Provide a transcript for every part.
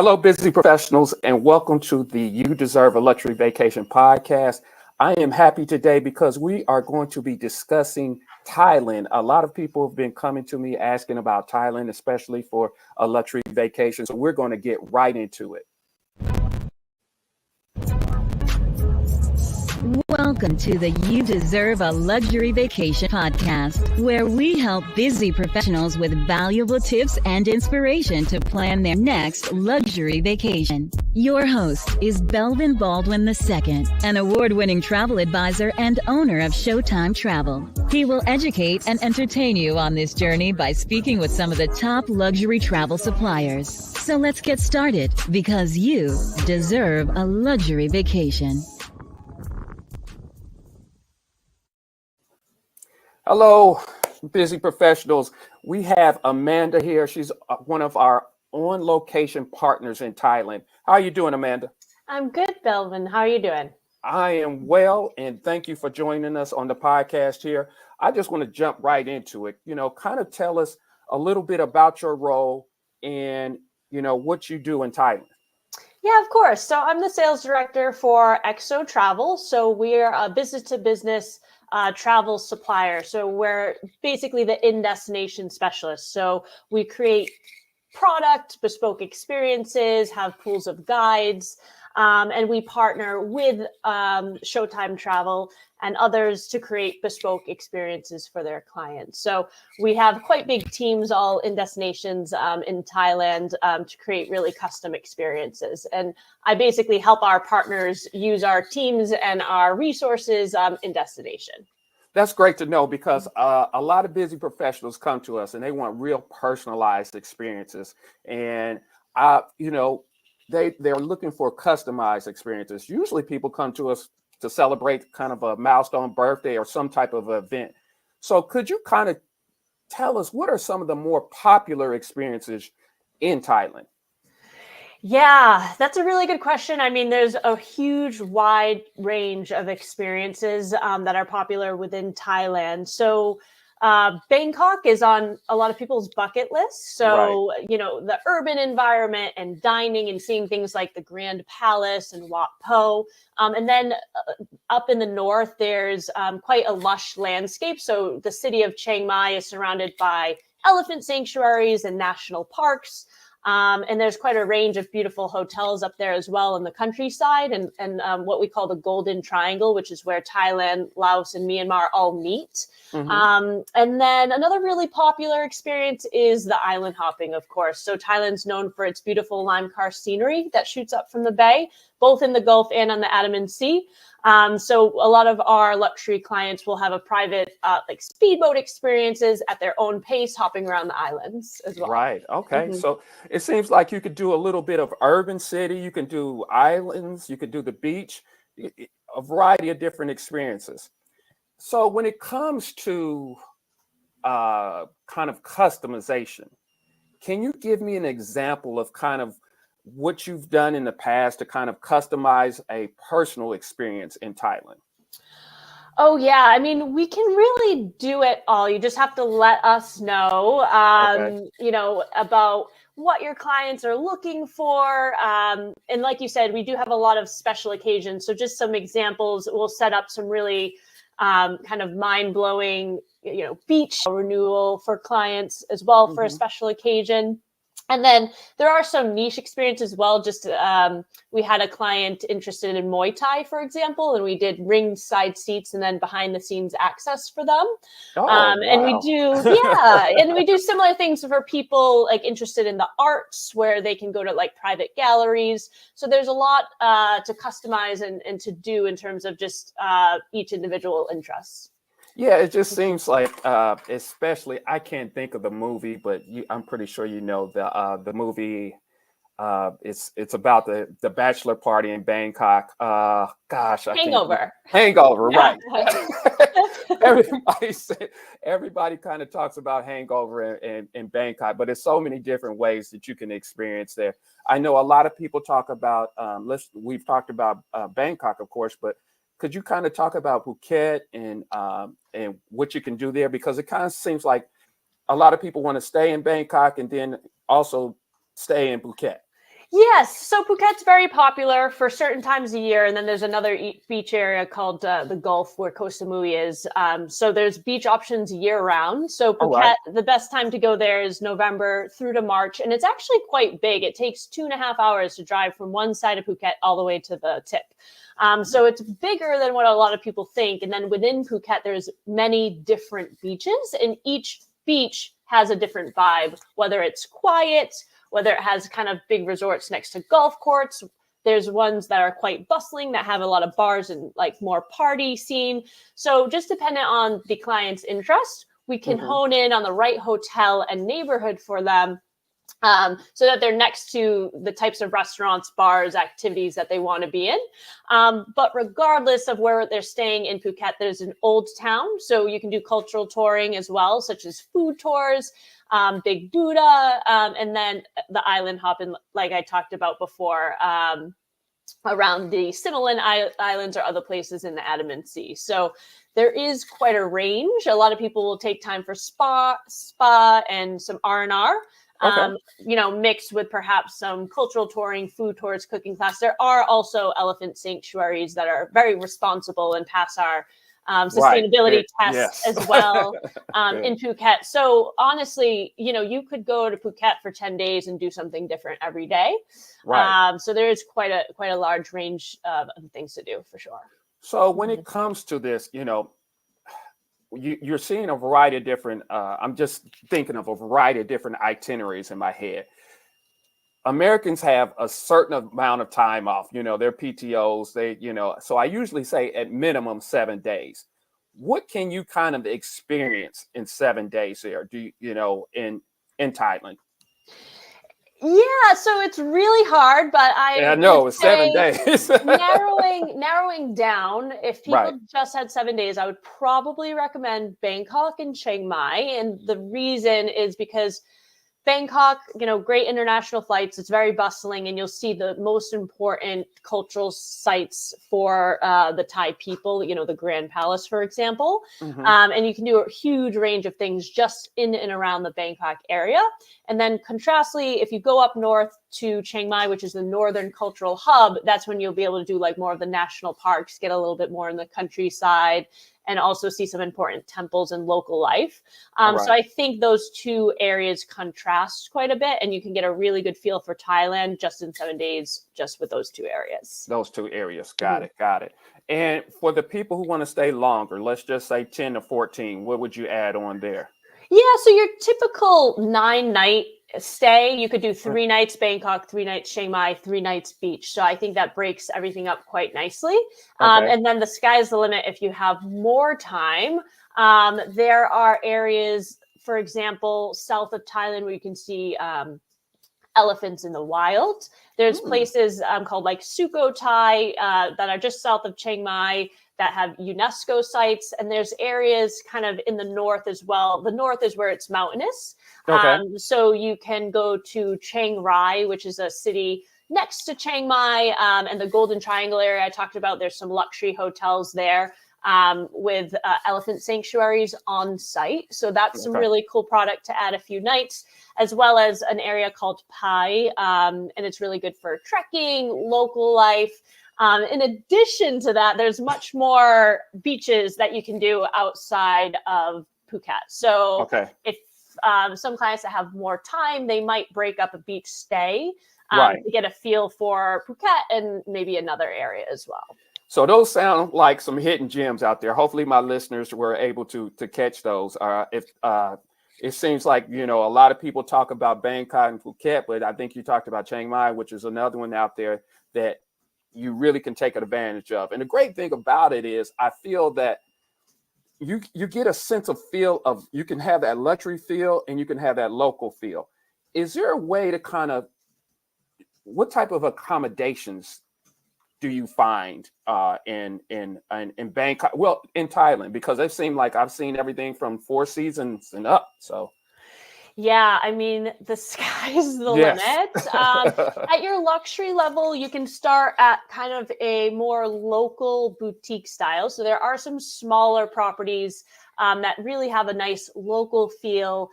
Hello, busy professionals, and welcome to the You Deserve a Luxury Vacation podcast. I am happy today because we are going to be discussing Thailand. A lot of people have been coming to me asking about Thailand, especially for a luxury vacation. So we're going to get right into it. Welcome to the You Deserve a Luxury Vacation podcast, where we help busy professionals with valuable tips and inspiration to plan their next luxury vacation. Your host is Belvin Baldwin II, an award-winning travel advisor and owner of Showtime Travel. He will educate and entertain you on this journey by speaking with some of the top luxury travel suppliers. So let's get started, because you deserve a luxury vacation. Hello, busy professionals. We have Amanda here. She's one of our on-location partners in Thailand. How are you doing, Amanda? I'm good, Belvin. How are you doing? I am well, and thank you for joining us on the podcast here. I just want to jump right into it. Kind of tell us a little bit about your role and, what you do in Thailand. Yeah, of course. So I'm the sales director for EXO Travel. So we're a business-to-business travel supplier. So we're basically the in-destination specialist. So we create product, bespoke experiences, have pools of guides, and we partner with Showtime Travel and others to create bespoke experiences for their clients. So we have quite big teams all in destinations in Thailand to create really custom experiences. And I basically help our partners use our teams and our resources in destination. That's great to know because a lot of busy professionals come to us and they want real personalized experiences. And, they're looking for customized experiences. Usually people come to us to celebrate kind of a milestone birthday or some type of event. So could you kind of tell us what are some of the more popular experiences in Thailand? Yeah, that's a really good question. I mean, there's a huge wide range of experiences that are popular within Thailand. So Bangkok is on a lot of people's bucket list. So, Right. The urban environment and dining and seeing things like the Grand Palace and Wat Po. And then up in the north, there's quite a lush landscape. So the city of Chiang Mai is surrounded by elephant sanctuaries and national parks. And there's quite a range of beautiful hotels up there as well in the countryside and what we call the Golden Triangle, which is where Thailand, Laos, and Myanmar all meet. Mm-hmm. And then another really popular experience is the island hopping, of course. So Thailand's known for its beautiful lime karst scenery that shoots up from the bay, both in the Gulf and on the Andaman Sea. So a lot of our luxury clients will have a private like speedboat experiences at their own pace, hopping around the islands as well. Right. Okay. Mhm. So it seems like you could do a little bit of urban city. You can do islands. You could do the beach, a variety of different experiences. So when it comes to kind of customization, can you give me an example of kind of what you've done in the past to kind of customize a personal experience in Thailand? Oh, yeah. I mean, we can really do it all. You just have to let us know, Okay. about what your clients are looking for. And like you said, we do have a lot of special occasions. So just some examples, we'll set up some really kind of mind-blowing, beach renewal for clients as well for a Mm-hmm. special occasion. And then there are some niche experiences as well. Just we had a client interested in Muay Thai, for example, and we did ringside seats and then behind the scenes access for them. Oh, And we wow. do, yeah, and we do similar things for people like interested in the arts, where they can go to like private galleries. So there's a lot to customize and to do in terms of just each individual interests. Yeah, it just seems like, especially, I can't think of the movie, but I'm pretty sure you know the movie. It's about the bachelor party in Bangkok. Gosh, I can't. Hangover. Hangover, Yeah. right? Everybody kind of talks about Hangover in Bangkok, but there's so many different ways that you can experience there. I know a lot of people talk about. We've talked about Bangkok, of course, but could you kind of talk about Phuket and what you can do there? Because it kind of seems like a lot of people want to stay in Bangkok and then also stay in Phuket. Yes, so Phuket's very popular for certain times of year, and then there's another beach area called the Gulf where Koh Samui is. So there's beach options year round. So All right. Phuket, the best time to go there is November through to March, and it's actually quite big. It takes 2.5 hours to drive from one side of Phuket all the way to the tip. So it's bigger than what a lot of people think. And then within Phuket, there's many different beaches, and each beach has a different vibe, whether it's quiet, whether it has kind of big resorts next to golf courts. There's ones that are quite bustling that have a lot of bars and like more party scene. So just dependent on the client's interest, we can hone in on the right hotel and neighborhood for them, so that they're next to the types of restaurants, bars, activities that they want to be in. But regardless of where they're staying in Phuket, there's an old town. So you can do cultural touring as well, such as food tours, Big Buddha, and then the island hopping, like I talked about before, around the Similan Islands or other places in the Andaman Sea. So there is quite a range. A lot of people will take time for spa and some R&R. Okay. Mixed with perhaps some cultural touring, food tours, cooking class. There are also elephant sanctuaries that are very responsible and pass our sustainability tests Yes. as well Good. in Phuket. So honestly, you could go to Phuket for 10 days and do something different every day. Right. So there is quite a large range of things to do for sure. So when it comes to this, you're seeing a variety of different, I'm just thinking of a variety of different itineraries in my head. Americans have a certain amount of time off, their PTOs, so I usually say at minimum 7 days. What can you kind of experience in 7 days there? In Thailand? Yeah, so it's really hard, but Yeah, I I would know it's seven say days. narrowing down, if Right. people just had 7 days, I would probably recommend Bangkok and Chiang Mai. And the reason is because Bangkok, great international flights. It's very bustling, and you'll see the most important cultural sites for the Thai people, the Grand Palace, for example. Hmm. And you can do a huge range of things just in and around the Bangkok area. And then contrastly, if you go up north to Chiang Mai, which is the northern cultural hub, that's when you'll be able to do like more of the national parks, get a little bit more in the countryside, and also see some important temples and local life. All So right. I think those two areas contrast quite a bit, and you can get a really good feel for Thailand just in 7 days, just with those two areas. Those two areas. Got Mhm. it. Got it. And for the people who want to stay longer, let's just say 10 to 14, what would you add on there? Yeah, so your typical 9-night stay, you could do 3 nights Bangkok, 3 nights Chiang Mai, 3 nights beach. So I think that breaks everything up quite nicely. Okay. And then the sky's the limit if you have more time. There are areas, for example, south of Thailand where you can see elephants in the wild. There's Mm, places called like Sukhothai that are just south of Chiang Mai that have UNESCO sites. And there's areas kind of in the north as well. The north is where it's mountainous. okay. So you can go to Chiang Rai, which is a city next to Chiang Mai, and the Golden Triangle area I talked about. There's some luxury hotels there with elephant sanctuaries on site. So that's some Okay. really cool product to add a few nights, as well as an area called Pai. And it's really good for trekking, local life. In addition to that, there's much more beaches that you can do outside of Phuket. So Okay. if some clients that have more time, they might break up a beach stay Right. to get a feel for Phuket and maybe another area as well. So those sound like some hidden gems out there. Hopefully my listeners were able to catch those. If it seems like, a lot of people talk about Bangkok and Phuket, but I think you talked about Chiang Mai, which is another one out there that you really can take advantage of. And the great thing about it is I feel that you get a sense of feel of, you can have that luxury feel and you can have that local feel. Is there a way to kind of, what type of accommodations do you find in Bangkok? Well, in Thailand, because it seemed like I've seen everything from Four Seasons and up. So Yeah, I mean, the sky's the yes. limit. At your luxury level, you can start at kind of a more local boutique style. So there are some smaller properties that really have a nice local feel.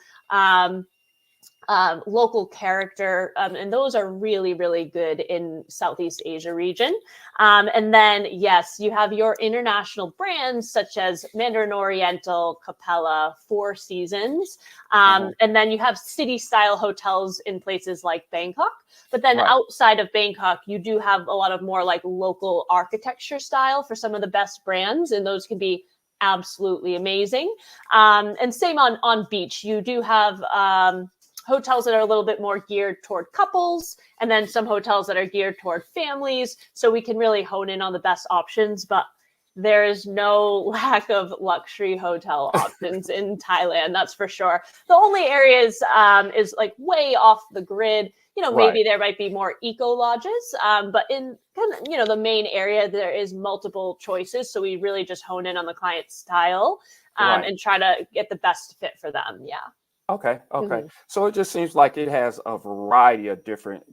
local character, and those are really, really good in Southeast Asia region. And then, yes, you have your international brands such as Mandarin Oriental, Capella, Four Seasons, and then you have city-style hotels in places like Bangkok. But then Right. outside of Bangkok, you do have a lot of more like local architecture style for some of the best brands, and those can be absolutely amazing. And same on beach, you do have hotels that are a little bit more geared toward couples, and then some hotels that are geared toward families. So we can really hone in on the best options, but there is no lack of luxury hotel options in Thailand, that's for sure. The only areas is like way off the grid. You know, maybe Right. there might be more eco lodges, but in kind of, you know, the main area, there is multiple choices. So we really just hone in on the client's style Right. and try to get the best fit for them. Yeah. Okay, okay. Mhm. So it just seems like it has a variety of different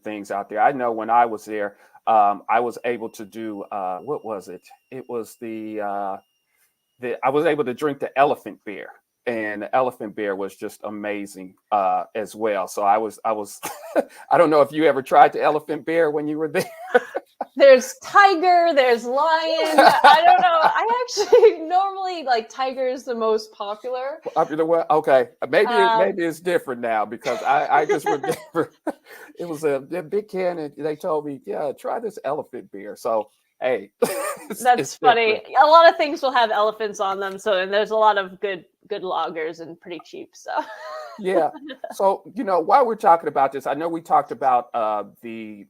things out there. I know when I was there, I was able to do what was it? It was the I was able to drink the elephant beer, and the elephant beer was just amazing as well. So I was I don't know if you ever tried the elephant beer when you were there. There's tiger, there's lion. I don't know. I actually normally like tiger is the most popular. Popular well, okay. Um, Maybe it's different now because I just remember it was a big can and they told me, yeah, try this elephant beer. So hey, it's that's funny. different. A lot of things will have elephants on them, so and there's a lot of good loggers and pretty cheap. So Yeah. So, while we're talking about this, I know we talked about the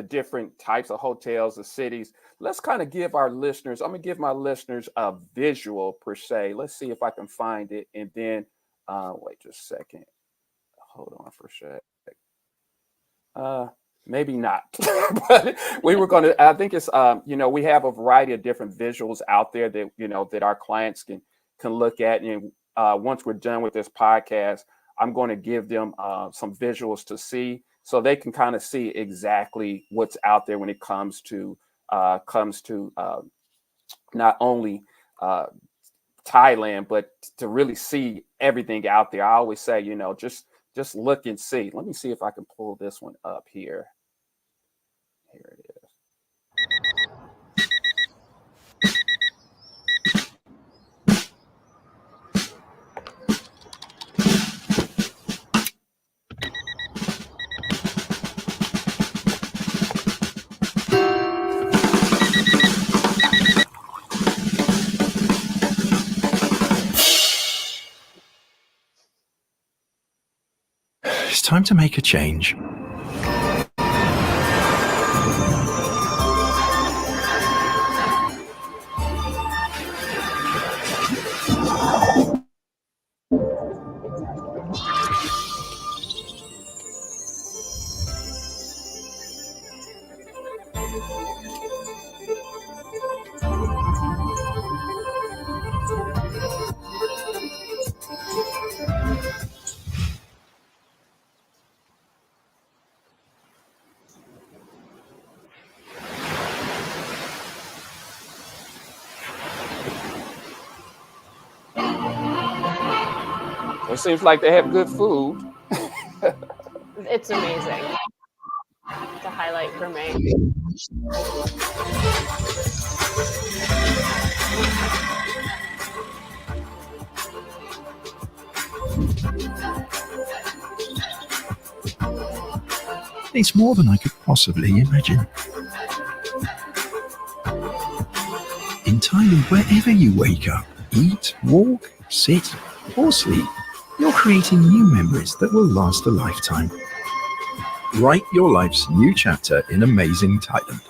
different types of hotels, the cities. Let's kind of give our listeners, I'm gonna give my listeners a visual per se. Let's see if I can find it. And then wait just a second. Hold on for a sec. Uh, maybe not. But we were going to. I think it's we have a variety of different visuals out there that that our clients can look at, and once we're done with this podcast, I'm going to give them some visuals to see, so they can kind of see exactly what's out there when it comes to not only uh, Thailand, but to really see everything out there. I always say, just look and see. Let me see if I can pull this one up here. Here it is. It's time to make a change. It seems like they have good food. it's amazing to highlight for me. It's more than I could possibly imagine. In Thailand, wherever you wake up, eat, walk, sit, or sleep, you're creating new memories that will last a lifetime. Write your life's new chapter in amazing Thailand.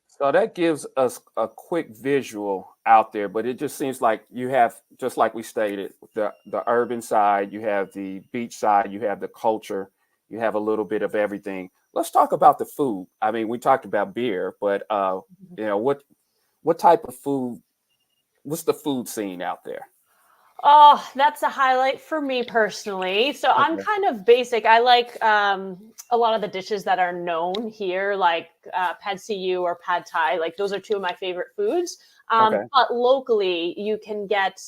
So that gives us a quick visual out there, but it just seems like you have, just like we stated, the urban side, you have the beach side, you have the culture, you have a little bit of everything. Let's talk about the food. I mean, we talked about beer, but what type of food? What's the food scene out there? Oh, that's a highlight for me personally. So I'm Okay. kind of basic. I like a lot of the dishes that are known here, like pad see ew or pad thai. Like those are two of my favorite foods. Okay. But locally, you can get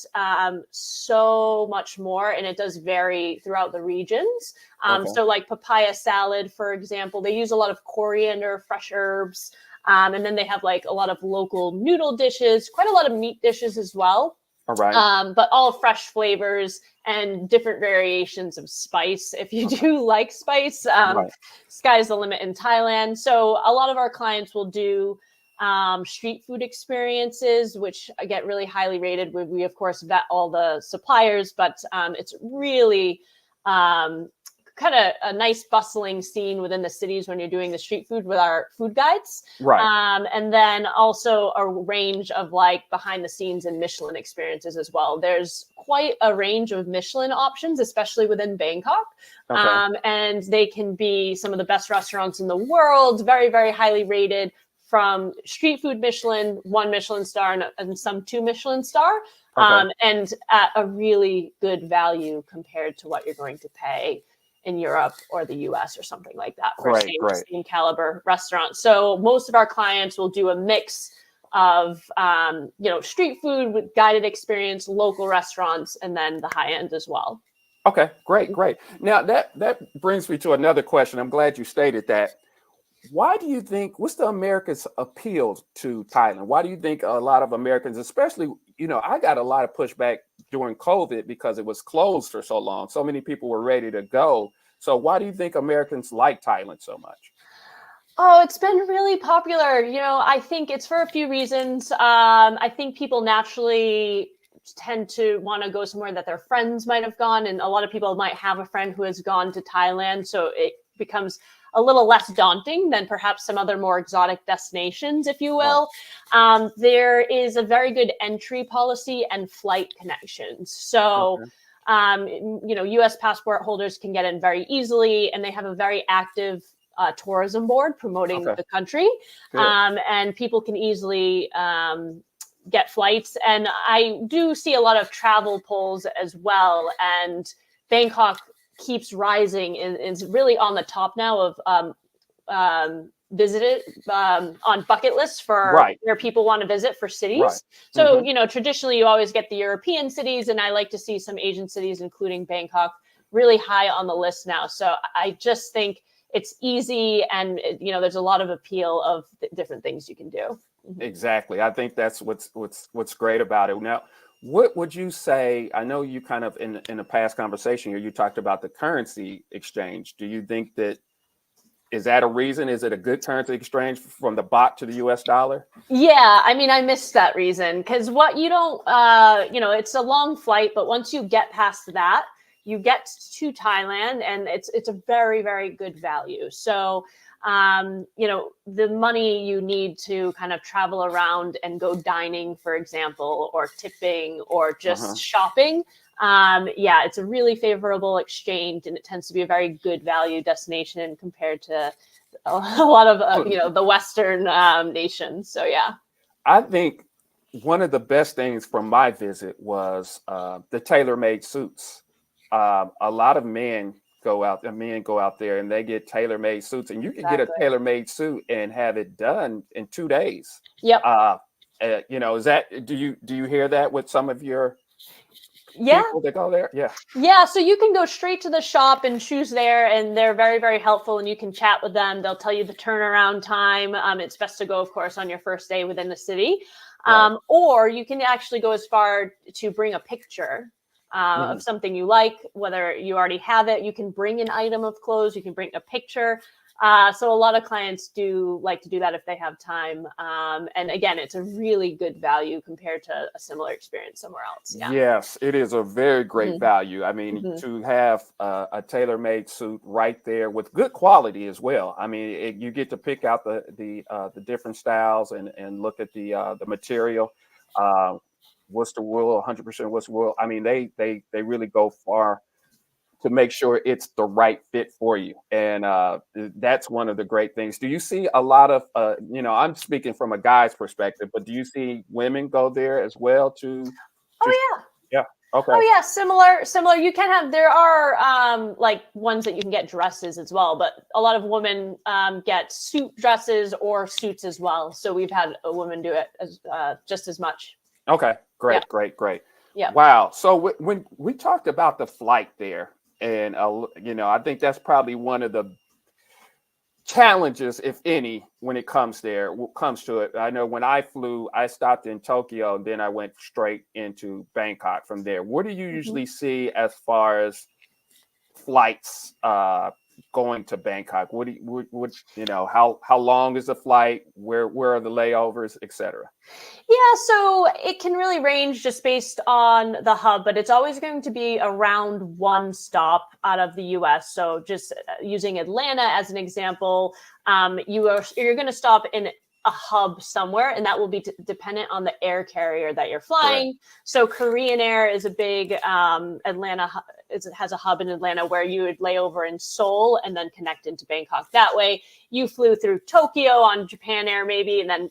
so much more, and it does vary throughout the regions. Okay. So, like papaya salad, for example, they use a lot of coriander, fresh herbs, and then they have like a lot of local noodle dishes, quite a lot of meat dishes as well, All right. but all fresh flavors and different variations of spice. If you Okay. do like spice, Right. sky's the limit in Thailand. So a lot of our clients will do street food experiences, which get really highly rated. We of course vet all the suppliers, but it's really um, kind of a nice bustling scene within the cities when you're doing the street food with our food guides. Right. And then also a range of like behind the scenes and Michelin experiences as well. There's quite a range of Michelin options, especially within Bangkok. Okay. And they can be some of the best restaurants in the world, very, very highly rated, from street food Michelin, 1 Michelin star, and some 2 Michelin star, Okay. and at a really good value compared to what you're going to pay in Europe or the US or something like that for Great. Great. same caliber restaurant. So most of our clients will do a mix of street food with guided experience, local restaurants, and then the high end as well. Okay. Great. Great. Now that brings me to another question. I'm glad you stated that. Why do you think, what's the Americans' appeal to Thailand? Why do you think a lot of Americans, especially, I got a lot of pushback during COVID because it was closed for so long. So many people were ready to go. So why do you think Americans like Thailand so much? Oh, it's been really popular. I think it's for a few reasons. I think people naturally tend to want to go somewhere that their friends might have gone, and a lot of people might have a friend who has gone to Thailand, so it becomes a little less daunting than perhaps some other more exotic destinations, if you Right. will. There is a very good entry policy and flight connections. So, Okay. U.S. passport holders can get in very easily, and they have a very active tourism board promoting Okay. the country, Good. and people can easily get flights. And I do see a lot of travel polls as well, and Bangkok keeps rising and is really on the top now of visited on bucket lists for Right. where people want to visit for Right. cities. So, Hmm. traditionally you always get the European cities, and I like to see some Asian cities, including Bangkok, really high on the list now. So I just think it's easy, and there's a lot of appeal of different things you can do. Exactly. I think that's what's great about it. Now, what would you say? I know you kind of in a past conversation here, you talked about the currency exchange. Do you think that is that a reason? Is it a good currency exchange from the baht to the US dollar? Yeah, I mean, I missed that reason because what you don't, it's a long flight, but once you get past that, you get to Thailand, and it's a very, very good value. So, the money you need to kind of travel around and go dining, for example, or tipping, or just Uh-huh. shopping. Yeah, it's a really favorable exchange, and it tends to be a very good value destination compared to a lot of the Western nations. So yeah. I think one of the best things from my visit was the tailor-made suits. A lot of men go out there and they get tailor-made suits, and you can get a Exactly. tailor-made suit and have it done in 2 days. Yep. Uh, is that do you hear that with some of your Yeah. people that go there? Yeah. Yeah. So you can go straight to the shop and choose there, and they're very, very helpful. And you can chat with them. They'll tell you the turnaround time. It's best to go, of course, on your first day within the city. Right. Or you can actually go as far to bring a picture Mhm. of something you like, whether you already have it. You can bring an item of clothes. You can bring a picture. So a lot of clients do like to do that if they have time. And again, it's a really good value compared to a similar experience somewhere else. Yeah. Yes, it is a very great Mhm. value. I mean, Mhm. to have a tailor-made suit right there with good quality as well. I mean, you get to pick out the different styles and look at the material. Uh, Worcester wool, 100% Worcester wool. I mean, they really go far to make sure it's the right fit for you, and that's one of the great things. Do you see a lot of I'm speaking from a guy's perspective, but do you see women go there as well to? Oh yeah. Yeah. Okay. Oh yeah, similar. You can have, there are like ones that you can get dresses as well, but a lot of women get suit dresses or suits as well. So we've had a woman do it as just as much. Okay. Yeah. Great. Yeah. Wow. So when we talked about the flight there, and I think that's probably one of the challenges, if any, when it comes to it. I know when I flew, I stopped in Tokyo, and then I went straight into Bangkok from there. What do you Mhm. usually see as far as flights going to Bangkok? How long is the flight? Where are the layovers, etc.? Yeah, so it can really range just based on the hub, but it's always going to be around one stop out of the US. So just using Atlanta as an example, you're going to stop in a hub somewhere, and that will be dependent on the air carrier that you're Correct. flying. So Korean Air is a big it has a hub in Atlanta where you would lay over in Seoul and then connect into Bangkok that way. You flew through Tokyo on Japan Air maybe, and then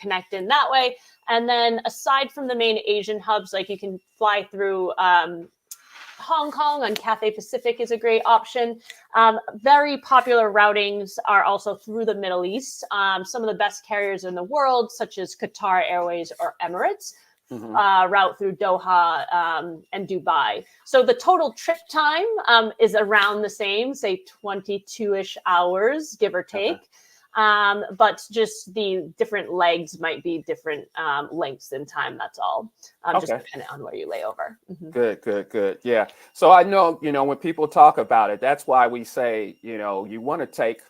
connect in that way. And then aside from the main Asian hubs, like you can fly through Hong Kong on Cathay Pacific is a great option. Very popular routings are also through the Middle East. Some of the best carriers in the world, such as Qatar Airways or Emirates, route through Doha and Dubai. So the total trip time is around the same, say 22-ish hours, give or take. But just the different legs might be different lengths in time. That's all. Just depending on where you lay over. Good. Yeah. So I know, when people talk about it, that's why we say, you want to take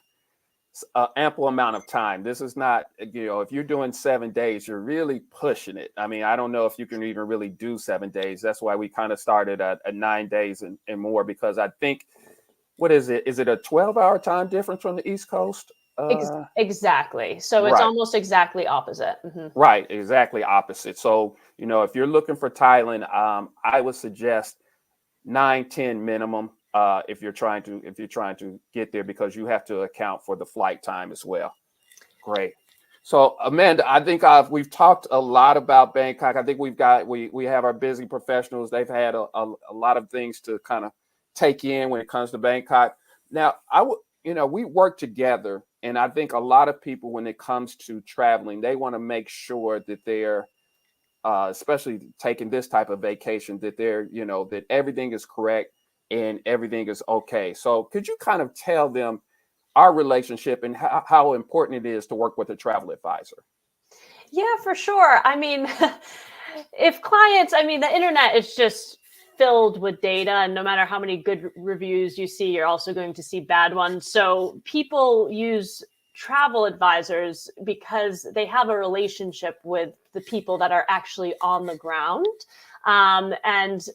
an ample amount of time. This is not, if you're doing 7 days, you're really pushing it. I mean, I don't know if you can even really do 7 days. That's why we kind of started at 9 days and more, because I think, what is it? Is it a 12-hour time difference from the East Coast? Exactly. So it's Right. almost exactly opposite. Right, exactly opposite. So, if you're looking for Thailand, I would suggest 9-10 minimum if you're trying to get there, because you have to account for the flight time as well. Great. So Amanda, I think we've talked a lot about Bangkok. I think we have our busy professionals. They've had a lot of things to kind of take in when it comes to Bangkok. Now, we work together, and I think a lot of people, when it comes to traveling, they want to make sure that they're especially taking this type of vacation, that that everything is correct and everything is okay. So could you kind of tell them our relationship and how important it is to work with a travel advisor? Yeah, for sure. I mean, the internet is just filled with data, and no matter how many good reviews you see, you're also going to see bad ones. So people use travel advisors because they have a relationship with the people that are actually on the ground. And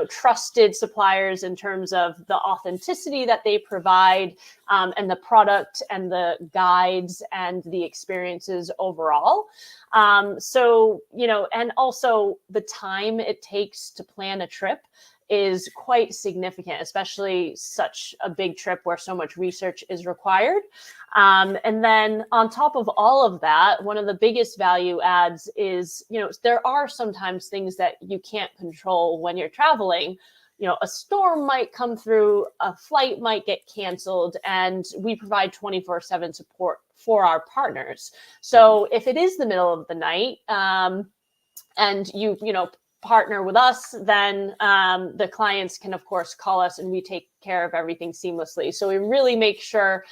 trusted suppliers in terms of the authenticity that they provide, and the product and the guides and the experiences overall. And also the time it takes to plan a trip is quite significant, especially such a big trip where so much research is required. And then on top of all of that, one of the biggest value adds is, there are sometimes things that you can't control when you're traveling. A storm might come through, a flight might get canceled, and we provide 24/7 support for our partners. So if it is the middle of the night, and you partner with us, then the clients can, of course, call us, and we take care of everything seamlessly. So we really make sure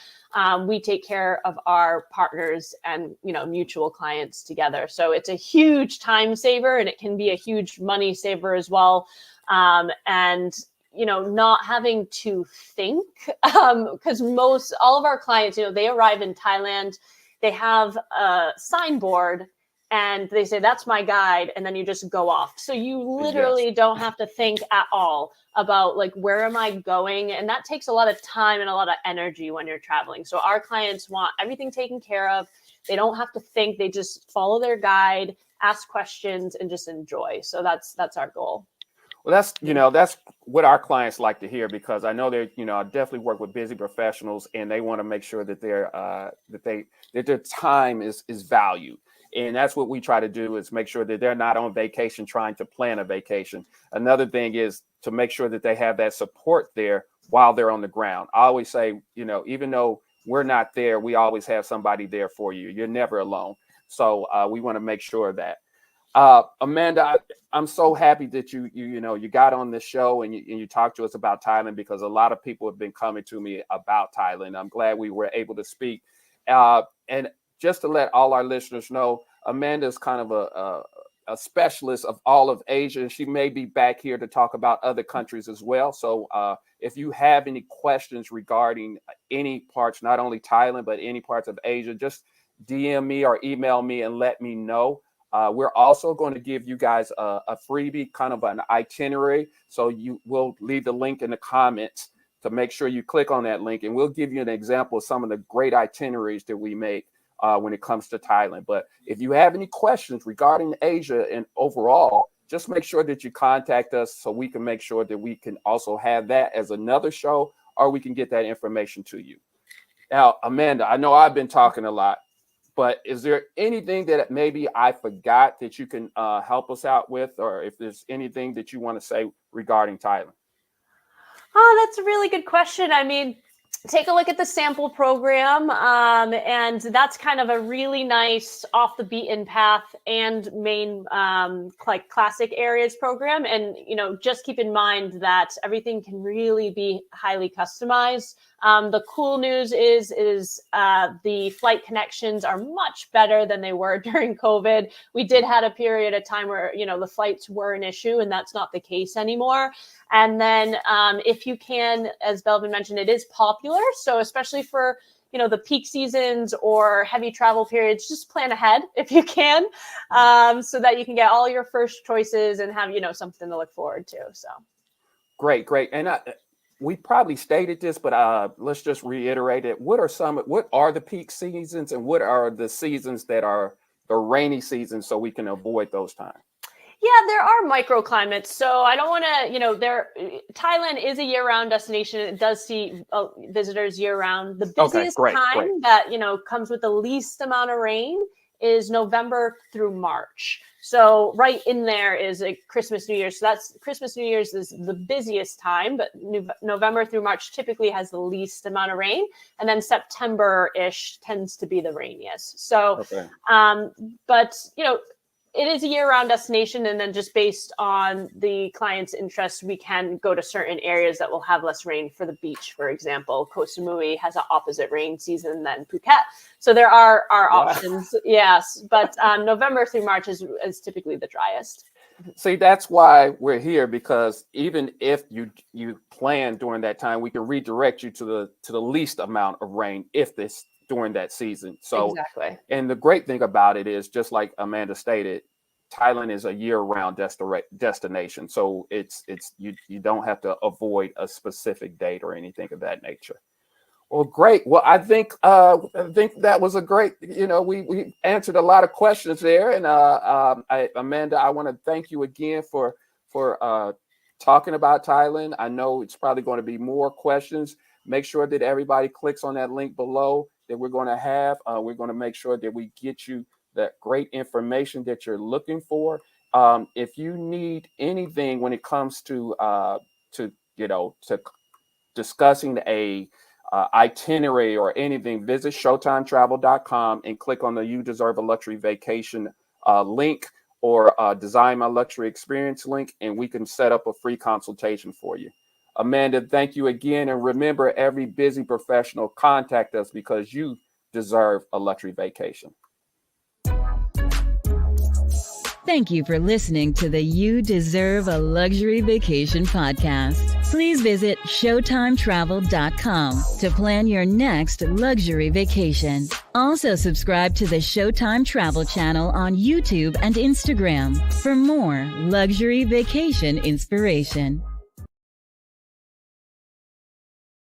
we take care of our partners and mutual clients together. So it's a huge time saver, and it can be a huge money saver as well. And not having to think, because all of our clients, they arrive in Thailand, they have a signboard, and they say, that's my guide. And then you just go off. So you literally don't have to think at all about where am I going? And that takes a lot of time and a lot of energy when you're traveling. So our clients want everything taken care of. They don't have to think. They just follow their guide, ask questions, and just enjoy. So that's our goal. Well, that's what our clients like to hear, because I know I definitely work with busy professionals, and they want to make sure that that their time is valued. And that's what we try to do, is make sure that they're not on vacation trying to plan a vacation. Another thing is to make sure that they have that support there while they're on the ground. I always say, even though we're not there, we always have somebody there for you. You're never alone. So we want to make sure of that. Amanda, I'm so happy that you got on this show and you talked to us about Thailand, because a lot of people have been coming to me about Thailand. I'm glad we were able to speak. And just to let all our listeners know, Amanda is kind of a specialist of all of Asia, and she may be back here to talk about other countries as well. So if you have any questions regarding any parts, not only Thailand, but any parts of Asia, just DM me or email me and let me know. We're also going to give you guys a freebie, kind of an itinerary. So we'll leave the link in the comments to make sure you click on that link, and we'll give you an example of some of the great itineraries that we make when it comes to Thailand. But if you have any questions regarding Asia and overall, just make sure that you contact us so we can make sure that we can also have that as another show, or we can get that information to you. Now, Amanda, I know I've been talking a lot, but is there anything that maybe I forgot that you can help us out with, or if there's anything that you want to say regarding Thailand? Oh, that's a really good question. I mean, take a look at the sample program, and that's kind of a really nice off the beaten path and main like classic areas program. And just keep in mind that everything can really be highly customized. The cool news is the flight connections are much better than they were during COVID. We did have a period of time where the flights were an issue, and that's not the case anymore. And then if you can, as Belvin mentioned, it is popular. So especially for, the peak seasons or heavy travel periods, just plan ahead if you can, so that you can get all your first choices and have, something to look forward to. So great. And we probably stated this, but let's just reiterate it. What are the peak seasons, and what are the seasons that are the rainy seasons, so we can avoid those times? Yeah, there are microclimates. So I don't want to, Thailand is a year-round destination. It does see visitors year-round. The busiest time that, comes with the least amount of rain is November through March. So right in there is a Christmas, New Year's. So that's Christmas, New Year's is the busiest time, but November through March typically has the least amount of rain. And then September-ish tends to be the rainiest. So, but, it is a year-round destination, and then just based on the client's interest, we can go to certain areas that will have less rain. For the beach, for example, Koh Samui has an opposite rain season than Phuket. So there are options, yes. But November through March is typically the driest. See, that's why we're here, because even if you plan during that time, we can redirect you to the least amount of rain if this during that season. So exactly. And the great thing about it is, just like Amanda stated, Thailand is a year-round destination. So it's you don't have to avoid a specific date or anything of that nature. Well, great. Well, I think that was a great, we answered a lot of questions there. And Amanda, I want to thank you again for talking about Thailand. I know it's probably going to be more questions. Make sure that everybody clicks on that link below that we're going to have. We're going to make sure that we get you that great information that you're looking for. If you need anything when it comes to discussing a itinerary or anything, visit showtimetravel.com and click on the You Deserve a Luxury Vacation link, or Design My Luxury Experience link, and we can set up a free consultation for you. Amanda, thank you again. And remember, every busy professional, contact us, because you deserve a luxury vacation. Thank you for listening to the You Deserve a Luxury Vacation podcast. Please visit showtimetravel.com to plan your next luxury vacation. Also subscribe to the Showtime Travel channel on YouTube and Instagram for more luxury vacation inspiration.